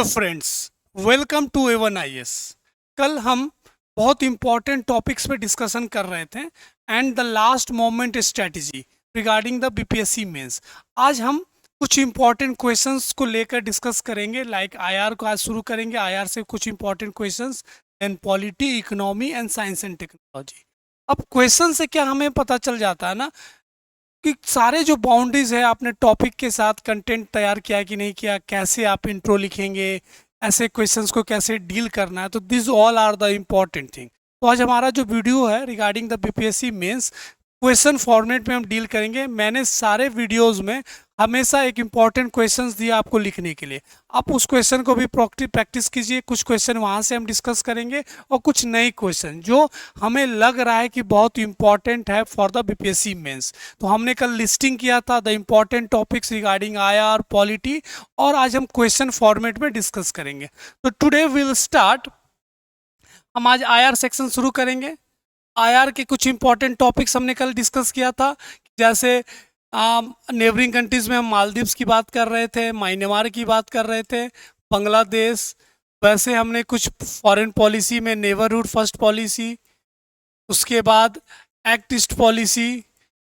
Hello friends, welcome to Avan IAS. कल हम बहुत इंपॉर्टेंट टॉपिक्स पे डिस्कशन कर रहे थे and the last moment strategy regarding the BPSC mains. आज हम कुछ इंपॉर्टेंट क्वेश्चंस को लेकर डिस्कस करेंगे। लाइक आईआर को आज शुरू करेंगे, आईआर से कुछ important questions, then polity, economy and science and technology. अब क्वेश्चन से क्या हमें पता चल जाता है ना कि सारे जो बाउंड्रीज है, आपने टॉपिक के साथ कंटेंट तैयार किया कि नहीं किया, कैसे आप इंट्रो लिखेंगे, ऐसे क्वेश्चंस को कैसे डील करना है, तो this all are the important thing. तो आज हमारा जो वीडियो है regarding the BPSC mains, question format में हम डील करेंगे। मैंने सारे वीडियोस में हमेशा एक इम्पॉर्टेंट क्वेश्चंस दिया आपको लिखने के लिए। आप उस क्वेश्चन को भी प्रैक्टिस कीजिए। कुछ क्वेश्चन वहाँ से हम डिस्कस करेंगे और कुछ नए क्वेश्चन जो हमें लग रहा है कि बहुत इंपॉर्टेंट है फॉर द बीपीएससी मेंस। तो हमने कल लिस्टिंग किया था the important topics regarding IR, polity, और आज हम क्वेश्चन फॉर्मेट में डिस्कस करेंगे। तो टुडे विल स्टार्ट, हम आज आईआर सेक्शन शुरू करेंगे। आईआर के कुछ इंपॉर्टेंट टॉपिक्स हमने कल डिस्कस किया था, जैसे नेबरिंग कंट्रीज में हम मालदीव्स की बात कर रहे थे, म्यांमार की बात कर रहे थे, बांग्लादेश। वैसे हमने कुछ फॉरेन पॉलिसी में नेबरहुड फर्स्ट पॉलिसी, उसके बाद एक्ट ईस्ट पॉलिसी।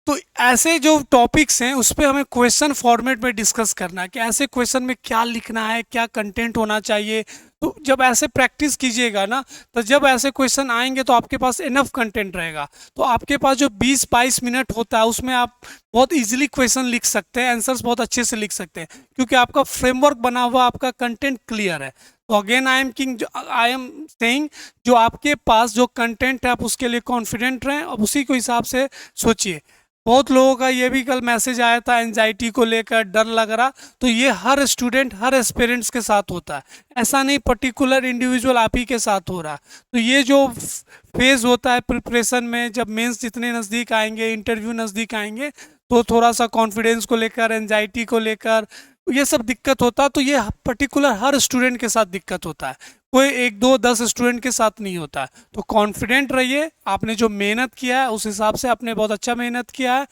तो ऐसे जो टॉपिक्स हैं उस पर हमें क्वेश्चन फॉर्मेट में डिस्कस करना है कि ऐसे क्वेश्चन में क्या लिखना है, क्या कंटेंट होना चाहिए। तो जब ऐसे प्रैक्टिस कीजिएगा ना, तो जब ऐसे क्वेश्चन आएंगे तो आपके पास इनफ कंटेंट रहेगा। तो आपके पास जो 20-22 मिनट होता है उसमें आप बहुत इजीली क्वेश्चन लिख सकते हैं, आंसर्स बहुत अच्छे से लिख सकते हैं, क्योंकि आपका फ्रेमवर्क बना हुआ, आपका कंटेंट क्लियर है। तो अगेन आई एम सेइंग, जो आपके पास जो कंटेंट है आप उसके लिए कॉन्फिडेंट रहें और उसी को हिसाब से सोचिए। बहुत लोगों का ये भी कल मैसेज आया था एंजाइटी को लेकर, डर लग रहा। तो ये हर स्टूडेंट, हर एस्पिरेंट्स के साथ होता है, ऐसा नहीं पर्टिकुलर इंडिविजुअल आप ही के साथ हो रहा। तो ये जो फेज़ होता है प्रिपरेशन में, जब मेंस जितने नज़दीक आएंगे, इंटरव्यू नज़दीक आएंगे, तो थोड़ा सा कॉन्फिडेंस को लेकर, एंजाइटी को लेकर ये सब दिक्कत होता है। तो ये पर्टिकुलर हर स्टूडेंट के साथ दिक्कत होता है, कोई 1-2-10 स्टूडेंट के साथ नहीं होता है। तो कॉन्फिडेंट रहिए, आपने जो मेहनत किया है उस हिसाब से आपने बहुत अच्छा मेहनत किया है,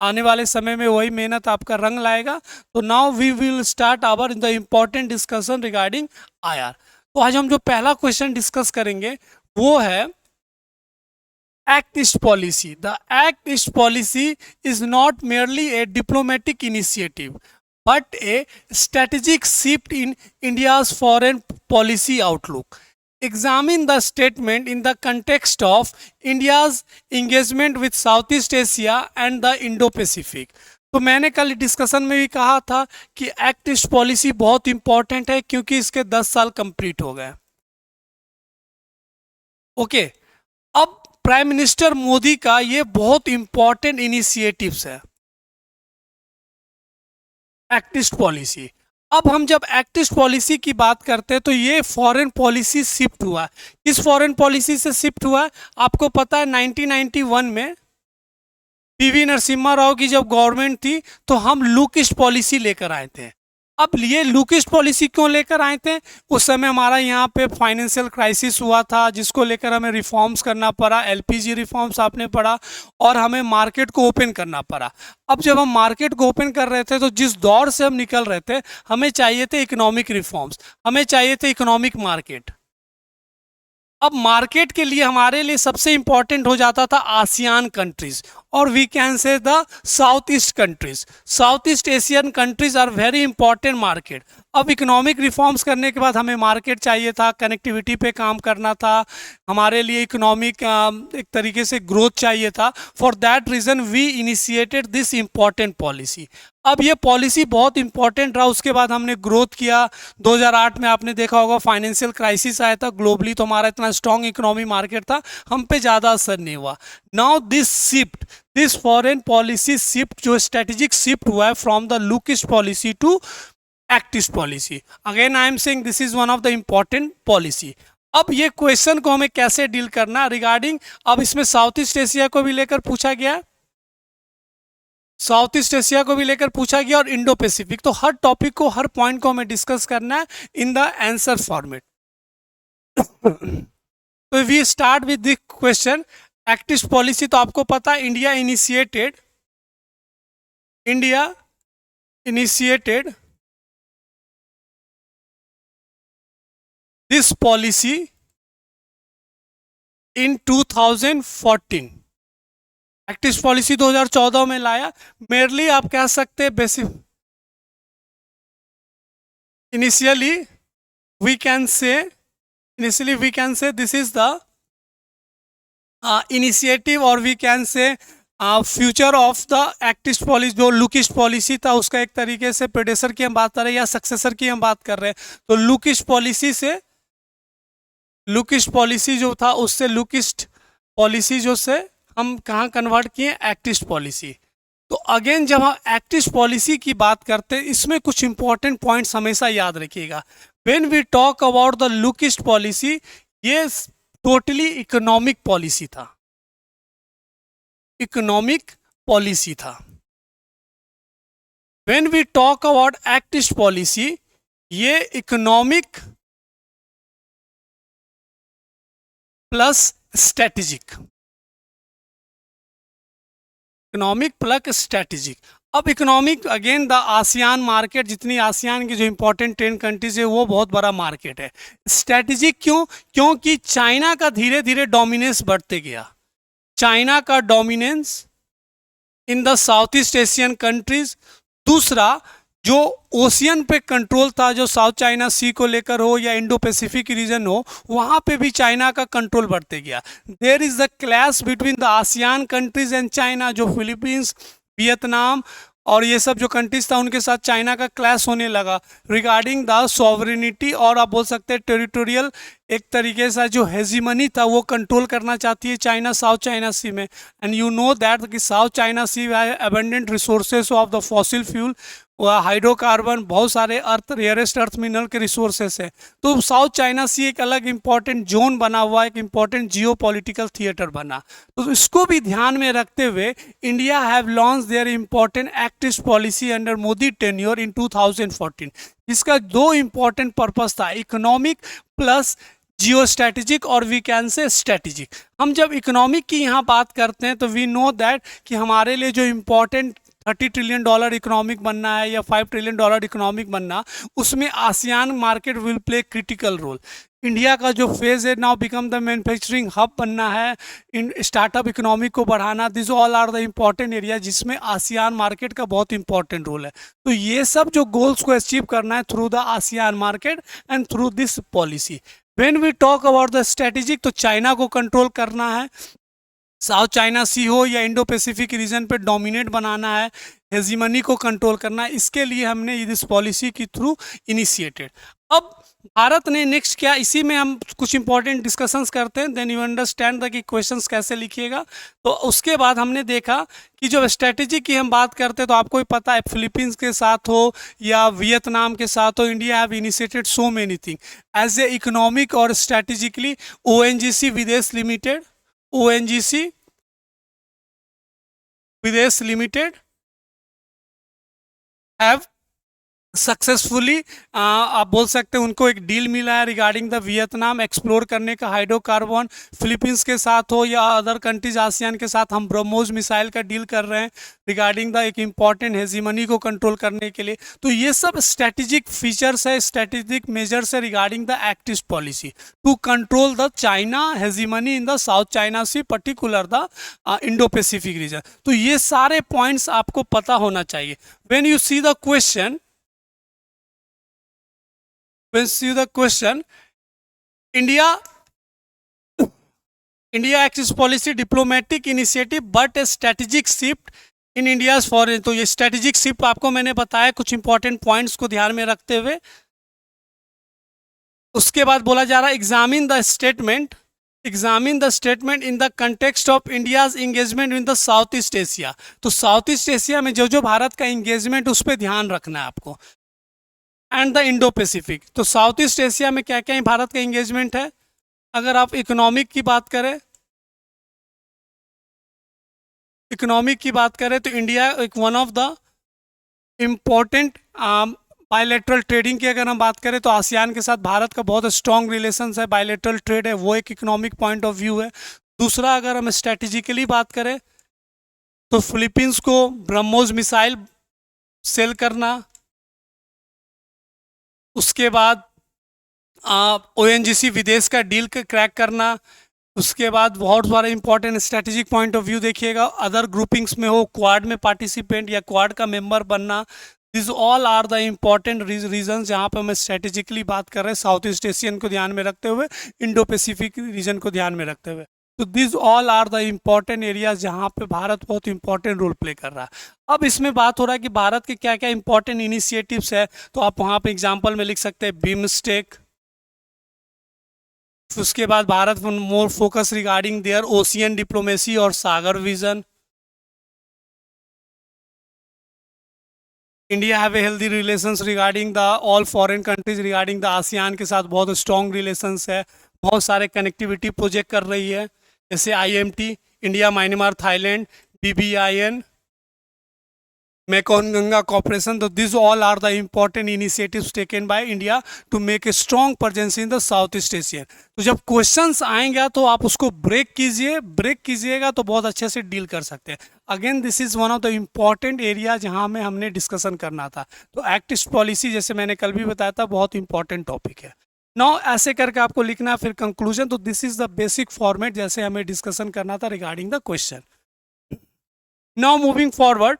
आने वाले समय में वही मेहनत आपका रंग लाएगा। तो now we will start our the important discussion regarding IR. तो आज हम जो पहला क्वेश्चन डिस्कस करेंगे वो है Act East policy. The Act East policy is not merely a diplomatic initiative, but a strategic shift in India's foreign policy outlook. Examine the statement in the context of India's engagement with Southeast Asia and the Indo-Pacific. तो मैंने कल discussion में भी कहा था कि act east policy बहुत important है क्योंकि इसके 10 साल कंप्लीट हो गए। ओके, अब प्राइम मिनिस्टर मोदी का ये बहुत इंपॉर्टेंट इनिशिएटिव्स है एक्ट ईस्ट पॉलिसी। अब हम जब एक्ट ईस्ट पॉलिसी की बात करते हैं तो ये फॉरेन पॉलिसी शिफ्ट हुआ। किस फॉरेन पॉलिसी से शिफ्ट हुआ आपको पता है? 1991 में पीवी नरसिम्हा राव की जब गवर्नमेंट थी तो हम लुक ईस्ट पॉलिसी लेकर आए थे। अब ये लुक ईस्ट पॉलिसी क्यों लेकर आए थे? उस समय हमारा यहाँ पे फाइनेंशियल क्राइसिस हुआ था, जिसको लेकर हमें रिफॉर्म्स करना पड़ा। एलपीजी रिफॉर्म्स आपने पढ़ा, और हमें मार्केट को ओपन करना पड़ा। अब जब हम मार्केट को ओपन कर रहे थे तो जिस दौर से हम निकल रहे थे, हमें चाहिए थे इकोनॉमिक रिफॉर्म्स, हमें चाहिए थे इकोनॉमिक मार्केट। अब मार्केट के लिए हमारे लिए सबसे इंपॉर्टेंट हो जाता था आसियान कंट्रीज, और we can say the south east countries. South east Asian countries are very important market. अब इकोनॉमिक रिफॉर्म्स करने के बाद हमें मार्केट चाहिए था, कनेक्टिविटी पे काम करना था, हमारे लिए इकोनॉमिक एक तरीके से ग्रोथ चाहिए था। For that reason we initiated this important policy. अब ये पॉलिसी बहुत इंपॉर्टेंट रहा। उसके बाद हमने ग्रोथ किया। 2008 में आपने देखा होगा फाइनेंशियल क्राइसिस आया था ग्लोबली, तो हमारा इतना स्ट्रॉन्ग इकोनॉमी मार्केट था, हम पे ज़्यादा असर नहीं हुआ। Now this shift, this foreign policy shift, जो स्ट्रेटेजिक शिफ्ट हुआ है from the look east policy to act east policy. Again I am saying this is one of the important policy. अब ये क्वेश्चन को हमें कैसे डील करना regarding, अब इसमें साउथ ईस्ट एशिया को भी लेकर पूछा गया, साउथ ईस्ट एशिया को भी लेकर पूछा गया, और इंडो पैसिफिक। तो हर टॉपिक को, हर पॉइंट को हमें डिस्कस करना है इन द आंसर फॉर्मेट। तो we start with this question, act east policy. तो आपको पता है India initiated this policy in 2014, active policy 2014 में लाया। मेरली आप कह सकते हैं basic, initially we can say this is the initiative, और we can say future of the active policy. जो लुकिश पॉलिसी था उसका एक तरीके से प्रेडेसर की हम बात कर रहे हैं या सक्सेसर की हम बात कर रहे हैं। तो लुकिश पॉलिसी जो था उससे लुकिस्ट पॉलिसी जो से हम कहाँ कन्वर्ट किए, एक्टिव पॉलिसी। तो अगेन जब हम एक्टिव पॉलिसी की बात करते हैं, इसमें कुछ इंपॉर्टेंट पॉइंट्स हमेशा याद रखिएगा। When we talk about the look east policy, ये टोटली इकोनॉमिक पॉलिसी था, इकोनॉमिक पॉलिसी था। When we talk about active policy, ये economic plus strategic, economic plus strategic. अब economic again the ASEAN market, जितनी ASEAN की जो इंपॉर्टेंट 10 कंट्रीज है वो बहुत बड़ा मार्केट है। स्ट्रेटेजिक क्यों? क्योंकि चाइना का धीरे धीरे डोमिनेंस बढ़ते गया, चाइना का dominance in the south east Asian countries. दूसरा, जो ओशियन पे कंट्रोल था, जो साउथ चाइना सी को लेकर हो या इंडो पैसिफिक रीजन हो, वहाँ पे भी चाइना का कंट्रोल बढ़ते गया। There is the clash between the ASEAN countries and China. जो फिलीपींस, वियतनाम और ये सब जो कंट्रीज था उनके साथ चाइना का क्लैश होने लगा रिगार्डिंग द सॉवरेनिटी, और आप बोल सकते हैं टेरिटोरियल एक तरीके से जो हेजिमनी था वो कंट्रोल करना चाहती है चाइना साउथ चाइना सी में। एंड यू नो दैट कि साउथ चाइना सी है abundant resources of the fossil fuel, hydrocarbon, बहुत सारे अर्थ, रेयरेस्ट अर्थ मिनरल के रिसोर्सेस है। तो साउथ चाइना सी एक अलग इंपॉर्टेंट जोन बना हुआ, एक इंपॉर्टेंट जियो पॉलिटिकल थिएटर बना। तो इसको भी ध्यान में रखते हुए India have launch their important active policy under Modi tenure in 2014। इसका दो इंपॉर्टेंट पर्पस था, इकोनॉमिक प्लस जियो स्ट्रैटेजिक, और वी कैन से स्ट्रैटेजिक। हम जब इकोनॉमिक की यहाँ बात करते हैं तो वी नो दैट कि हमारे लिए जो इम्पोर्टेंट $30 ट्रिलियन इकोनॉमिक बनना है या $5 ट्रिलियन इकोनॉमिक बनना, उसमें ASEAN market will play critical role. India का जो फेज है now become the manufacturing hub बनना है, इन स्टार्टअप इकोनॉमी को बढ़ाना, this all are the important area जिसमें आसियान मार्केट का बहुत इंपॉर्टेंट रोल है। तो ये सब जो गोल्स को अचीव करना है through the ASEAN market and through this policy. When we talk about the strategic, तो चाइना को कंट्रोल करना है, साउथ चाइना सी हो या इंडो पैसिफिक रीजन पे डोमिनेट बनाना है, हेजिमनी को कंट्रोल करना है। इसके लिए हमने इस पॉलिसी के थ्रू इनिशिएटेड। अब भारत ने नेक्स्ट क्या, इसी में हम कुछ इंपॉर्टेंट डिस्कशंस करते हैं, देन यू अंडरस्टैंड द कि क्वेश्चंस कैसे लिखिएगा। तो उसके बाद हमने देखा कि जो स्ट्रेटेजी की हम बात करते हैं तो आपको ही पता है, फिलीपींस के साथ हो या वियतनाम के साथ हो, India have initiated so many thing as a economic और strategically. ONGC Videsh limited, ONGC Videsh limited have successfully, आप बोल सकते हैं उनको एक डील मिला है रिगार्डिंग द वियतनाम एक्सप्लोर करने का हाइड्रोकार्बन। फिलीपींस के साथ हो या अदर कंट्रीज आसियान के साथ हम ब्रह्मोस मिसाइल का डील कर रहे हैं रिगार्डिंग द एक इम्पॉर्टेंट हेजिमनी को कंट्रोल करने के लिए। तो ये सब स्ट्रेटेजिक फीचर्स है, स्ट्रेटेजिक मेजर्स है regarding the active policy to control the China hegemony in the South China Sea, particular the Indo Pacific region. तो ये सारे पॉइंट्स आपको पता होना चाहिए। When you see the question, when see the question, India acts policy diplomatic initiative but a strategic shift in India's foreign। तो ये strategic shift आपको मैंने बताया कुछ इंपॉर्टेंट पॉइंट्स को ध्यान में रखते हुए। उसके बाद बोला जा रहा है examine the statement in the context of India's engagement in the south east Asia. तो साउथ ईस्ट एशिया में जो जो भारत का इंगेजमेंट उस पर ध्यान रखना है आपको, एंड द इंडो पैसिफिक। तो साउथ ईस्ट एशिया में क्या क्या भारत का इंगेजमेंट है। अगर आप इकोनॉमिक की बात करें तो इंडिया एक one of the important bilateral trading की अगर हम बात करें तो आसियान के साथ भारत का बहुत स्ट्रॉन्ग रिलेशंस है, बायलैटरल ट्रेड है, वो एक इकोनॉमिक पॉइंट ऑफ व्यू है। दूसरा, अगर हम स्ट्रेटेजिकली बात करें तो फिलीपींस को ब्रह्मोस मिसाइल सेल करना, उसके बाद ONGC विदेश का डील क्रैक करना, उसके बाद बहुत सारे important strategic point of view देखिएगा, अदर ग्रुपिंग्स में हो, क्वाड में पार्टिसिपेंट या क्वाड का मेंबर बनना, this all are the important region जहाँ पे हम स्ट्रेटेजिकली बात कर रहे हैं साउथ ईस्ट एशियन को ध्यान में रखते हुए, इंडो पैसिफिक रीजन को ध्यान में रखते हुए। तो this all are the important areas जहाँ पे भारत बहुत इंपॉर्टेंट रोल प्ले कर रहा है। अब इसमें बात हो रहा है कि भारत के क्या क्या इंपॉर्टेंट इनिशिएटिव्स है, तो आप वहाँ पे एग्जाम्पल में लिख सकते हैं बिम्स्टेक। उसके बाद Bharat more focus regarding their ocean diplomacy और Sagar vision. India have a healthy relations regarding the all foreign countries regarding the ASEAN के साथ बहुत स्ट्रॉन्ग रिलेशंस है, बहुत सारे कनेक्टिविटी प्रोजेक्ट कर रही है, जैसे IMT India Myanmar Thailand, BBIN Mekong Ganga cooperation. तो this all are the important initiatives taken by India to make a strong presence in the south east Asian. तो जब क्वेश्चंस आएंगे तो आप उसको ब्रेक कीजिएगा तो बहुत अच्छे से डील कर सकते हैं। Again this is one of the important area जहां में हमने डिस्कशन करना था। तो एक्ट ईस्ट पॉलिसी जैसे मैंने कल भी बताया था बहुत इंपॉर्टेंट टॉपिक है। नाउ ऐसे करके आपको लिखना है, फिर कंक्लूजन। तो this is the basic format जैसे हमें डिस्कशन करना था regarding the question. Now moving forward,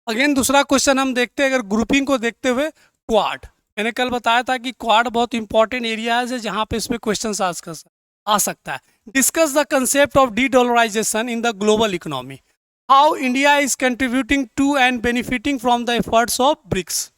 again दूसरा क्वेश्चन हम देखते हैं, अगर ग्रुपिंग को देखते हुए क्वाड, मैंने कल बताया था कि क्वाड बहुत इंपॉर्टेंट एरियाज है जहां पे इसमें क्वेश्चन आ सकता है। Discuss the concept of de dollarization in the global economy, how India is contributing to and benefiting from the efforts of BRICS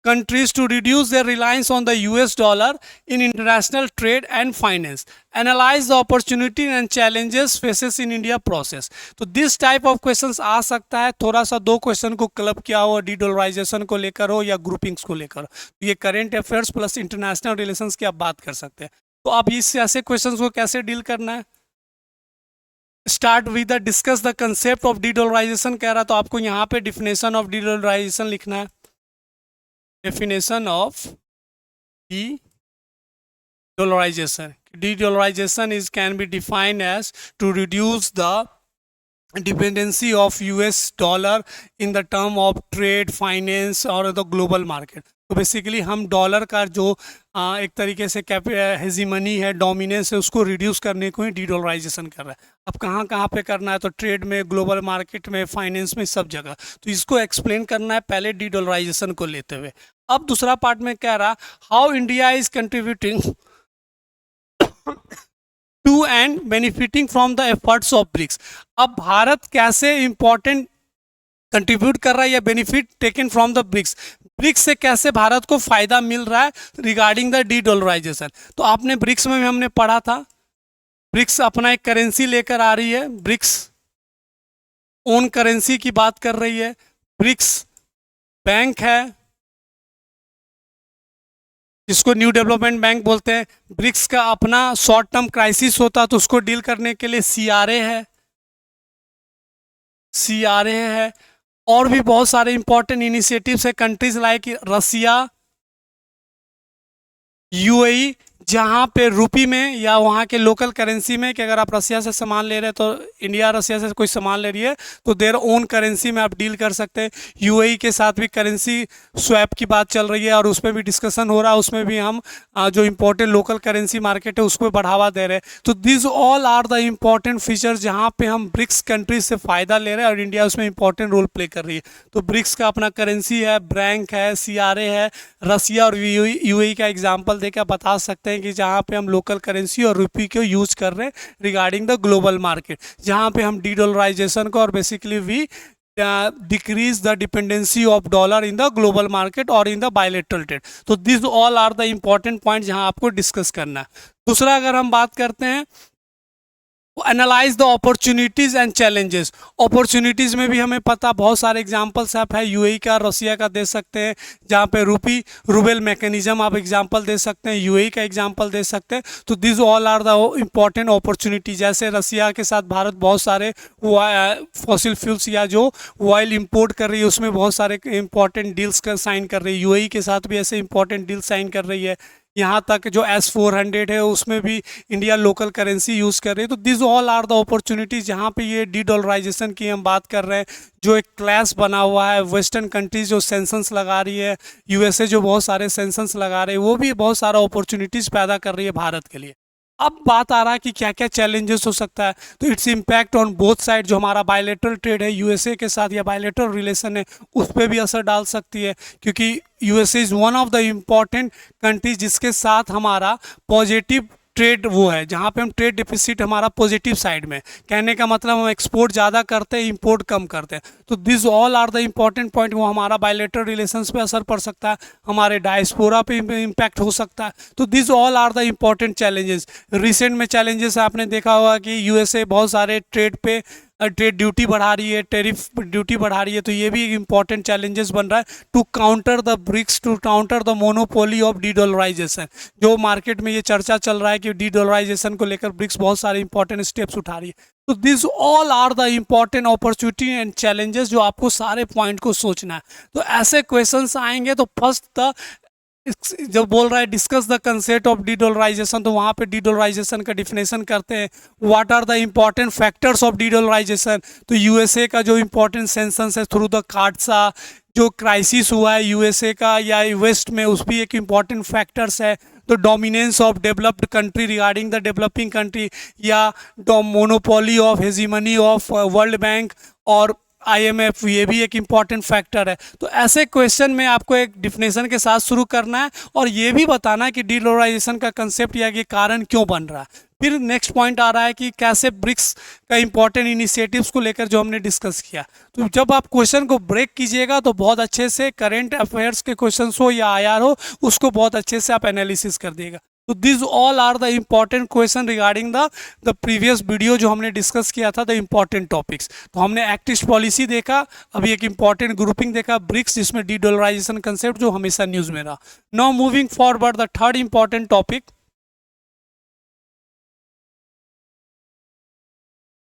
countries to reduce their reliance on the US dollar in international trade and finance. Analyze the opportunity and challenges faces in India process. तो this type of questions आ सकता है, थोड़ा सा दो question को club किया हो, D dollarization को लेकर हो या ग्रुपिंग्स को लेकर हो। तो ये current affairs plus international relations की आप बात कर सकते हैं। तो आप इस ऐसे क्वेश्चंस को कैसे डील करना है, start with the discuss the concept of de dollarization कह रहा, तो आपको यहाँ पे डिफिनेशन ऑफ डी डॉलराइजेशन लिखना है। Definition of de-dollarization. De-dollarization can be defined as to reduce the dependency of US dollar in the term of trade, finance और the global market. तो बेसिकली हम डॉलर का जो एक तरीके से हेजीमनी है, डोमिनेंस है, उसको रिड्यूस करने को ही डी डॉलराइजेशन कर रहा है। अब कहाँ कहाँ पे करना है, तो ट्रेड में, ग्लोबल मार्केट में, फाइनेंस में, सब जगह। तो इसको एक्सप्लेन करना है पहले डी डॉलराइजेशन को लेते हुए। अब दूसरा पार्ट में कह रहा how India is contributing to and benefiting from the efforts of BRICS. अब भारत कैसे इंपॉर्टेंट कंट्रीब्यूट कर रहा है या benefit taken from the BRICS, BRICS से कैसे भारत को फायदा मिल रहा है रिगार्डिंग द डी डॉलराइजेशन। तो आपने ब्रिक्स में भी हमने पढ़ा था, ब्रिक्स अपना एक करेंसी लेकर आ रही है, ब्रिक्स ओन करेंसी की बात कर रही है, ब्रिक्स बैंक है जिसको न्यू डेवलपमेंट बैंक बोलते हैं, ब्रिक्स का अपना शॉर्ट टर्म क्राइसिस होता है तो उसको डील करने के लिए CRA है, और भी बहुत सारे इंपॉर्टेंट इनिशिएटिव्स है, कंट्रीज लाइक रसिया, UAE, जहाँ पे रुपी में या वहाँ के लोकल करेंसी में, कि अगर आप रसिया से सामान ले रहे हैं तो इंडिया रसिया से कोई सामान ले रही है तो देयर ओन करेंसी में आप डील कर सकते हैं। UAE के साथ भी करेंसी स्वैप की बात चल रही है और उसमें भी डिस्कशन हो रहा है, उसमें भी हम जो इम्पोर्टेंट लोकल करेंसी मार्केट है उसको बढ़ावा दे रहे हैं। तो this all are the important features जहाँ पे हम ब्रिक्स कंट्रीज से फ़ायदा ले रहे हैं और इंडिया उसमें इंपॉर्टेंट रोल प्ले कर रही है। तो ब्रिक्स का अपना करेंसी है, बैंक है, CRA है, रसिया और UAE का एग्जाम्पल देकर बता सकते हैं कि जहाँ पे हम लोकल करेंसी और रुपी को यूज कर रहे हैं रिगार्डिंग द ग्लोबल मार्केट, जहाँ पे हम डी डॉलराइजेशन को और basically we decrease the dependency of dollar in the global market और इन द बायलेटरल ट्रेड। तो this all are the important point जहाँ आपको डिस्कस करना है। दूसरा अगर हम बात करते हैं analyse the opportunities and challenges. Opportunities में भी हमें पता बहुत सारे एग्जांपल्स आप है, UAE का, रसिया का दे सकते हैं, जहाँ पे रूबेल मैकेनिज्म आप एग्जांपल दे सकते हैं, UAE का एग्जांपल दे सकते हैं। तो this all are the important opportunity. जैसे रसिया के साथ भारत बहुत सारे फॉसिल फ्यूल्स या जो ऑयल इंपोर्ट कर रही है उसमें बहुत सारे इंपॉर्टेंट डील्स साइन कर रही है, UAE के साथ भी ऐसे इंपॉर्टेंट डील साइन कर रही है। यहाँ तक जो S-400 है उसमें भी इंडिया लोकल करेंसी यूज़ कर रही है। तो this all are the opportunities जहाँ पे ये डी डॉलराइजेशन की हम बात कर रहे हैं, जो एक क्लैश बना हुआ है। वेस्टर्न कंट्रीज जो सेंसन्स लगा रही है, यूएसए जो बहुत सारे सेंसन्स लगा रहे हैं, वो भी बहुत सारा अपॉर्चुनिटीज़ पैदा कर रही है भारत के लिए। अब बात आ रहा है कि क्या क्या चैलेंजेस हो सकता है। तो its impact on both side, जो हमारा बायलेटरल ट्रेड है यूएसए के साथ या बायलेटरल रिलेशन है उस पर भी असर डाल सकती है, क्योंकि USA is one of the important countries जिसके साथ हमारा पॉजिटिव ट्रेड वो है, जहाँ पे हम ट्रेड डिफिसिट हमारा पॉजिटिव साइड में, कहने का मतलब हम एक्सपोर्ट ज़्यादा करते हैं, इंपोर्ट कम करते हैं। तो this all are the important point, वो हमारा बायलेटरल रिलेशंस पे असर पड़ सकता है, हमारे डायस्पोरा पे इम्पैक्ट हो सकता है। तो this all are the important challenges. Recent में चैलेंजेस आपने देखा होगा कि यूएसए बहुत सारे ट्रेड पे ट्रेड ड्यूटी बढ़ा रही है, टेरिफ ड्यूटी बढ़ा रही है। तो ये भी एक इंपॉर्टेंट चैलेंजेस बन रहा है to counter the BRICS, to counter the monopoly of de dollarization. जो मार्केट में ये चर्चा चल रहा है कि डी डॉलराइजेशन को लेकर ब्रिक्स बहुत सारे इंपॉर्टेंट स्टेप्स उठा रही है। तो this all are the important opportunity and challenges जो आपको सारे पॉइंट को सोचना है। तो ऐसे क्वेश्चंस आएंगे तो फर्स्ट द जब बोल रहा है discuss the concept of de dollarization, तो वहाँ पे डी डॉलराइजेशन का डिफिनेशन करते हैं। What are the important factors of de dollarization, तो यूएसए का जो इम्पोर्टेंट सेंसन्स है थ्रू द कार्डसा, जो क्राइसिस हुआ है यूएसए का या वेस्ट में, उस भी एक इम्पॉर्टेंट फैक्टर्स है। तो dominance of developed country regarding the developing country, या monopoly of hegemony of world bank और आईएमएफ, ये भी एक इम्पॉर्टेंट फैक्टर है। तो ऐसे क्वेश्चन में आपको एक डिफिनेशन के साथ शुरू करना है और ये भी बताना है कि डीडोलराइजेशन का कंसेप्ट या ये कारण क्यों बन रहा है। फिर नेक्स्ट पॉइंट आ रहा है कि कैसे ब्रिक्स का इंपॉर्टेंट इनिशिएटिव्स को लेकर जो हमने डिस्कस किया। तो जब आप क्वेश्चन को ब्रेक कीजिएगा तो बहुत अच्छे से करेंट अफेयर्स के क्वेश्चन हो या आईआर हो, उसको बहुत अच्छे से आप एनालिसिस कर दिएगा। तो this all are the important question regarding the previous video जो हमने डिस्कस किया था, द इम्पॉर्टेंट टॉपिक्स। तो हमने एक्टिस्ट पॉलिसी देखा, अभी एक इम्पॉर्टेंट ग्रुपिंग देखा ब्रिक्स, जिसमें डी डॉलराइजेशन कंसेप्ट जो हमेशा न्यूज़ में रहा। Now moving forward the third important topic,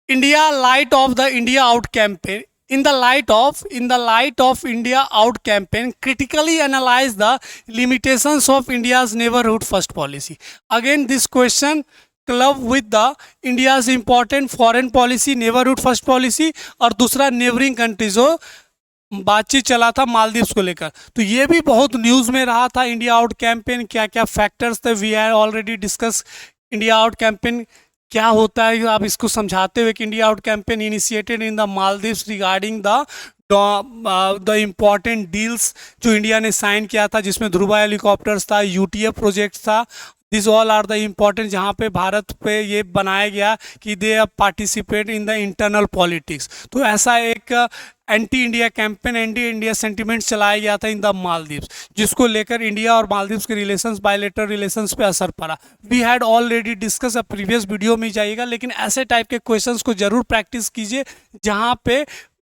India light of the India Out campaign. In the light of India Out campaign, critically analyze the limitations of India's neighborhood first policy. Again, this question club with the India's important foreign policy, neighborhood first policy, और दूसरा neighbouring countries हो बातचीत चला था मालदीव्स को लेकर। तो ये भी बहुत न्यूज़ में रहा था। इंडिया आउट कैंपेन, क्या क्या फैक्टर्स थे, we have already discuss. India out campaign क्या होता है, आप इसको समझाते हुए कि India out campaign initiated in the Maldives regarding the important deals जो इंडिया ने साइन किया था, जिसमें ध्रुवा हेलीकॉप्टर्स था, यूटीएफ प्रोजेक्ट था। This all are the important, जहाँ पे भारत पे ये बनाया गया कि they participate in the internal politics. तो ऐसा एक anti India campaign, anti India sentiment चलाया गया था इन द मालदीव्स, जिसको लेकर इंडिया और मालदीव्स के रिलेशंस, बायलेटरल रिलेशंस पे असर पड़ा। वी हैड ऑलरेडी डिस्कस, अब प्रीवियस वीडियो में जाइएगा, लेकिन ऐसे टाइप के क्वेश्चंस को जरूर प्रैक्टिस कीजिए जहाँ पे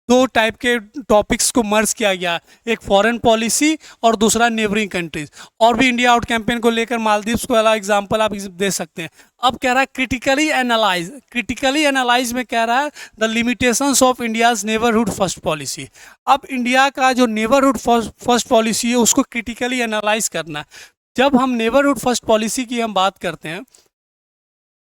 दो टाइप के टॉपिक्स को मर्ज किया गया, एक फॉरेन पॉलिसी और दूसरा नेबरिंग कंट्रीज। और भी इंडिया आउट कैंपेन को लेकर मालदीव्स को वाला एग्जांपल आप दे सकते हैं। अब कह रहा है क्रिटिकली एनालाइज, क्रिटिकली एनालाइज में कह रहा है the limitations of India's neighbourhood first policy. अब इंडिया का जो नेबरहुड फर्स्ट पॉलिसी है उसको क्रिटिकली एनालाइज करना है। जब हम नेबरहुड फर्स्ट पॉलिसी की हम बात करते हैं,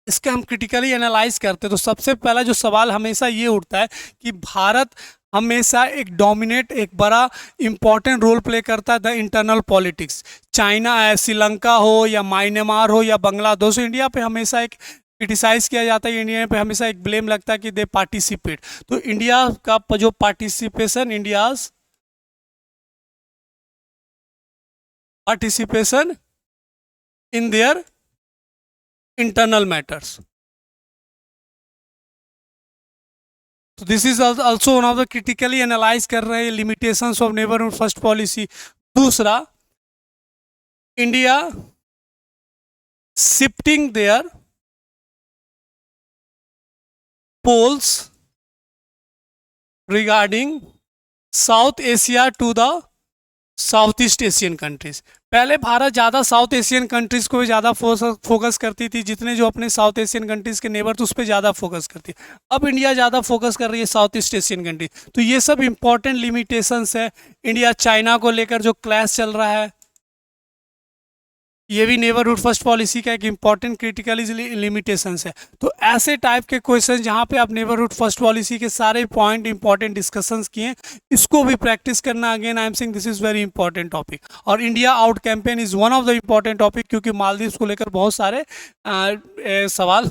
इसका हम क्रिटिकली एनालाइज करते हैं, तो सबसे पहला जो सवाल हमेशा ये उठता है कि भारत हमेशा एक डोमिनेट, एक बड़ा इंपॉर्टेंट रोल प्ले करता है द इंटरनल पॉलिटिक्स। चाइना है, श्रीलंका हो या म्यांमार हो या बांग्लादेश हो, इंडिया पे हमेशा एक क्रिटिसाइज किया जाता है, इंडिया पे हमेशा एक ब्लेम लगता है कि दे पार्टिसिपेट। तो इंडिया का जो participation, India's participation in their internal matters. तो this is also one of the critically analyse कर रहे हैं limitations of neighbourhood first policy. दूसरा, India shifting their poles regarding south Asia to the south east Asian countries. पहले भारत ज़्यादा south Asian countries को ज़्यादा focus करती थी, जितने जो अपने साउथ एशियन कंट्रीज़ के नेबर थे उस पर ज़्यादा फोकस करती है। अब इंडिया ज़्यादा फोकस कर रही है साउथ ईस्ट एशियन कंट्री। तो ये सब इंपॉर्टेंट लिमिटेशंस है। इंडिया चाइना को लेकर जो क्लैश चल रहा है, ये भी नेबरहुड फर्स्ट पॉलिसी का एक इंपॉर्टेंट क्रिटिकल लिमिटेशंस है। तो ऐसे टाइप के क्वेश्चन जहाँ पे आप नेबरहुड फर्स्ट पॉलिसी के सारे पॉइंट इंपॉर्टेंट डिस्कशंस किए, इसको भी प्रैक्टिस करना। Again I am saying this is very important topic. और India out campaign is one of the important topic, क्योंकि मालदीव्स को लेकर बहुत सारे सवाल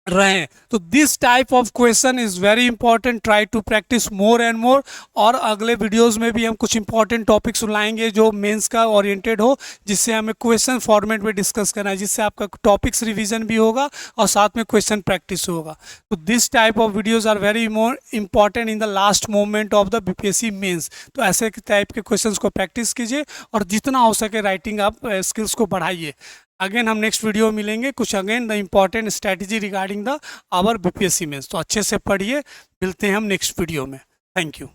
रहे हैं। तो this type of question is very important, try to practice more and more. और अगले वीडियोस में भी हम कुछ इंपॉर्टेंट टॉपिक्स लाएंगे जो मेंस का ओरिएंटेड हो, जिससे हमें क्वेश्चन फॉर्मेट में डिस्कस करना है, जिससे आपका टॉपिक्स रिवीजन भी होगा और साथ में क्वेश्चन प्रैक्टिस होगा। तो this type of videos are very more important in the last moment of the BPSC mains. तो ऐसे टाइप के क्वेश्चंस को प्रैक्टिस कीजिए और जितना हो सके राइटिंग आप स्किल्स को बढ़ाइए। अगेन हम नेक्स्ट वीडियो में मिलेंगे कुछ again the important strategy regarding the our BPSC mains. तो अच्छे से पढ़िए, मिलते हैं हम नेक्स्ट वीडियो में। Thank you.